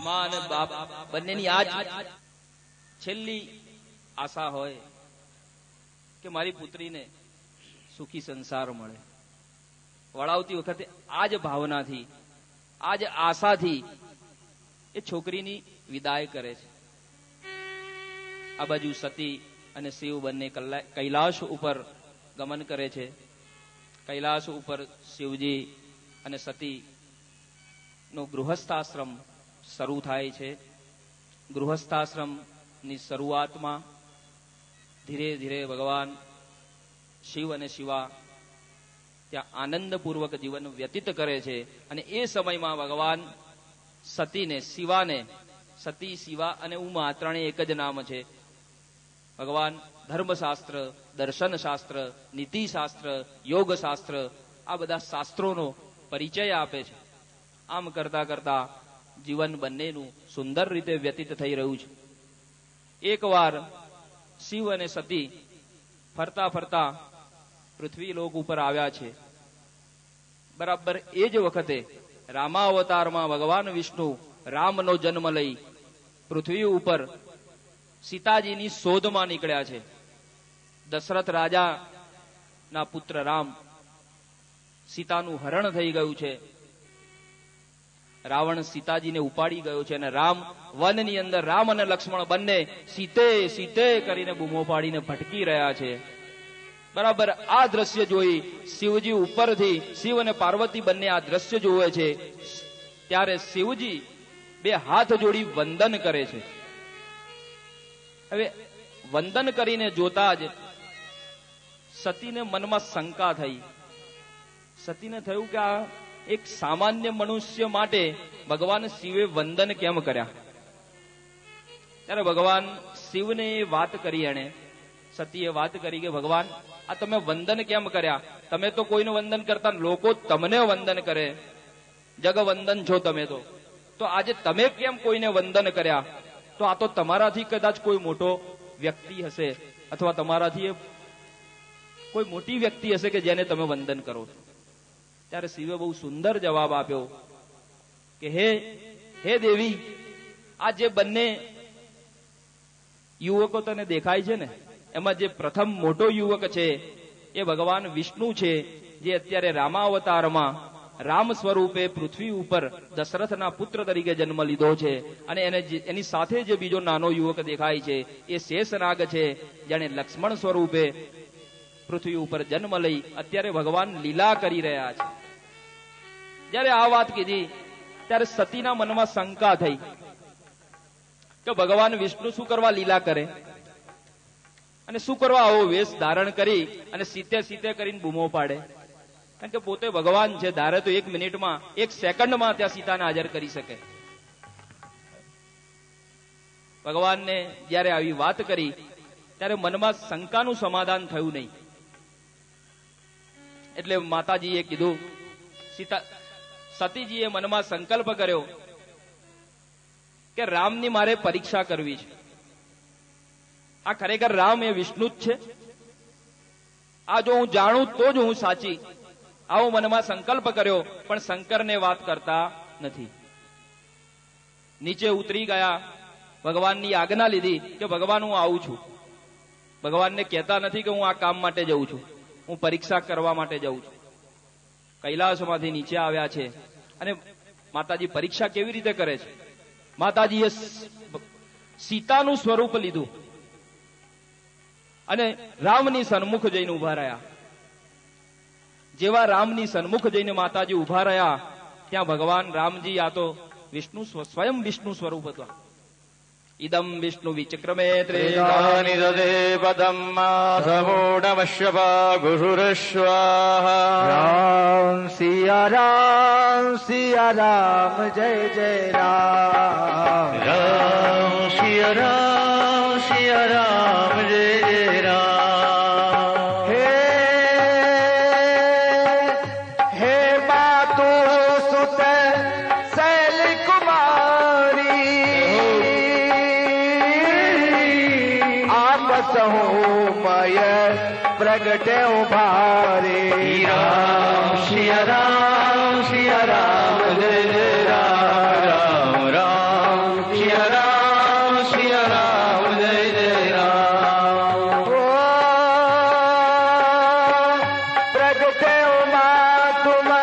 મા અને બાપ બંનેની આ જ છેલ્લી આશા હોય કે મારી પુત્રીને સુખી સંસાર મળે. વળાવતી વખતે આ જ ભાવનાથી, આ જ આશાથી એ છોકરીની વિદાય કરે છે. આ બાજુ સતી અને શિવ બંને કૈલાશ ઉપર ગમન કરે છે. કૈલાશ ઉપર શિવજી અને સતી નો ગૃહસ્થાશ્રમ શરૂ થાય છે. ગૃહસ્થાશ્રમની શરૂઆતમાં ધીરે ધીરે ભગવાન શિવ અને શિવા ત્યાં આનંદપૂર્વક જીવન વ્યતીત કરે છે. અને એ સમયમાં ભગવાન સતીને, શિવાને, સતી, શિવા અને ઉમા ત્રણેય એક જ નામ છે. ભગવાન ધર્મશાસ્ત્ર, દર્શનશાસ્ત્ર, નીતિશાસ્ત્ર, યોગશાસ્ત્ર આ બધા શાસ્ત્રોનો પરિચય આપે છે. આમ કરતા કરતા જીવન બંનેનું સુંદર રીતે વ્યતીત થઈ રહ્યું છે. એકવાર શિવ અને સતી ફરતા ફરતા પૃથ્વી લોક ઉપર આવ્યા છે. બરાબર એ જ વખતે રામાવતારમાં ભગવાન વિષ્ણુ રામનો જન્મ લઈ પૃથ્વી ઉપર સીતાજીની શોધમાં નીકળ્યા છે. દશરથ રાજાના પુત્ર રામ, સીતાનું હરણ થઈ ગયું છે. રાવણ સીતાજીને ઉપાડી ગયો છે અને રામ વનની અંદર, રામ અને લક્ષ્મણ બંને સીતે સીતે કરીને બૂમો પાડીને ભટકી રહ્યા છે. બરાબર આ દ્રશ્ય જોઈ શિવજી ઉપરથી, શિવ અને પાર્વતી બંને આ દ્રશ્ય જોવે છે. ત્યારે શિવજી બે હાથ જોડી વંદન કરે છે. હવે વંદન કરીને જોતા જ સતીને મનમાં શંકા થઈ. સતીને થયું કે આ એક સામાન્ય મનુષ્ય માટે ભગવાન શિવે વંદન કેમ કર્યા? ત્યારે ભગવાન શિવને એ વાત કરી, એણે સતીએ વાત કરી કે ભગવાન આ તમે વંદન કેમ કર્યા? તમે તો કોઈનું વંદન કરતા, લોકો તમને વંદન કરે, જગવંદન છો તમે તો આજે તમે કેમ કોઈને વંદન કર્યા? તો આ તો તમારાથી કદાચ કોઈ મોટો વ્યક્તિ હશે, અથવા તમારાથી કોઈ મોટી વ્યક્તિ હશે કે જેને તમે વંદન કરો છો. ત્યારે શિવે બહુ સુંદર જવાબ આપ્યો કે હે દેવી, આ જે બંને યુવકો તને દેખાય છે ને, એમાં જે પ્રથમ મોટો યુવક છે એ ભગવાન વિષ્ણુ છે, જે અત્યારે રામાવતારમાં રામ સ્વરૂપે પૃથ્વી ઉપર દશરથના પુત્ર તરીકે જન્મ લીધો છે. અને એની સાથે જે બીજો નાનો યુવક દેખાય છે એ શેષનાગ છે, જેને લક્ષ્મણ સ્વરૂપે પૃથ્વી ઉપર જન્મ લઈ અત્યારે ભગવાન લીલા કરી રહ્યા છે. જ્યારે આ વાત કીધી ત્યારે સતીના મનમાં શંકા થઈ કે ભગવાન વિષ્ણુ શું કરવા લીલા કરે અને શું કરવા આવો વેશ ધારણ કરી અને સીતે સીતે કરીને બૂમો પાડે? કારણ કે પોતે ભગવાન છે, ધારે તો 1 મિનિટમાં, 1 સેકન્ડમાં ત્યાં સીતાને હાજર કરી શકે. ભગવાનને જ્યારે આવી વાત કરી ત્યારે મનમાં શંકાનું સમાધાન થયું નહીં. એટલે માતાજીએ કીધું, સતીજીએ મનમાં સંકલ્પ કર્યો કે રામની મારે પરીક્ષા કરવી છે. આ ખરેખર રામ એ વિષ્ણુ જ છે? આ જો હું જાણું તો જ હું સાચી. આવો મનમાં સંકલ્પ કર્યો, પણ શંકરને વાત કરતા નથી. નીચે ઉતરી ગયા, ભગવાનની આજ્ઞા લીધી કે ભગવાન હું આવું છું. ભગવાનને કહેતા નથી કે હું આ કામ માટે જઉં છું, હું પરીક્ષા કરવા માટે જઉં છું. કૈલાસમાંથી નીચે આવ્યા છે અને માતાજી પરીક્ષા કેવી રીતે કરે છે? માતાજીએ સીતાનું સ્વરૂપ લીધું અને રામની સન્મુખ જઈને ઉભા રહ્યા. જેવા રામની સન્મુખ જઈને માતાજી ઉભા રહ્યા, ત્યાં ભગવાન રામજી, આ તો વિષ્ણુ, સ્વયં વિષ્ણુ સ્વરૂપ હતા. ઇદમ વિષ્ણુ વિચક્રમે ત્રેતાનિ દદે પદમ માધમોડમશ્યપા ગુરુરશ્વાહા. રામ સિયા રામ, સિયા રામ, જય જય રામ. રામ સિયા રામ, સિયા રામ, જય જય રામ. હે માતુ સુત શૈલ કુમારી, આપસ મય પ્રગટે ઉભારે. રામ સિયા રામ, સિયા રામ, જય જય રામ. રામ રામ तुम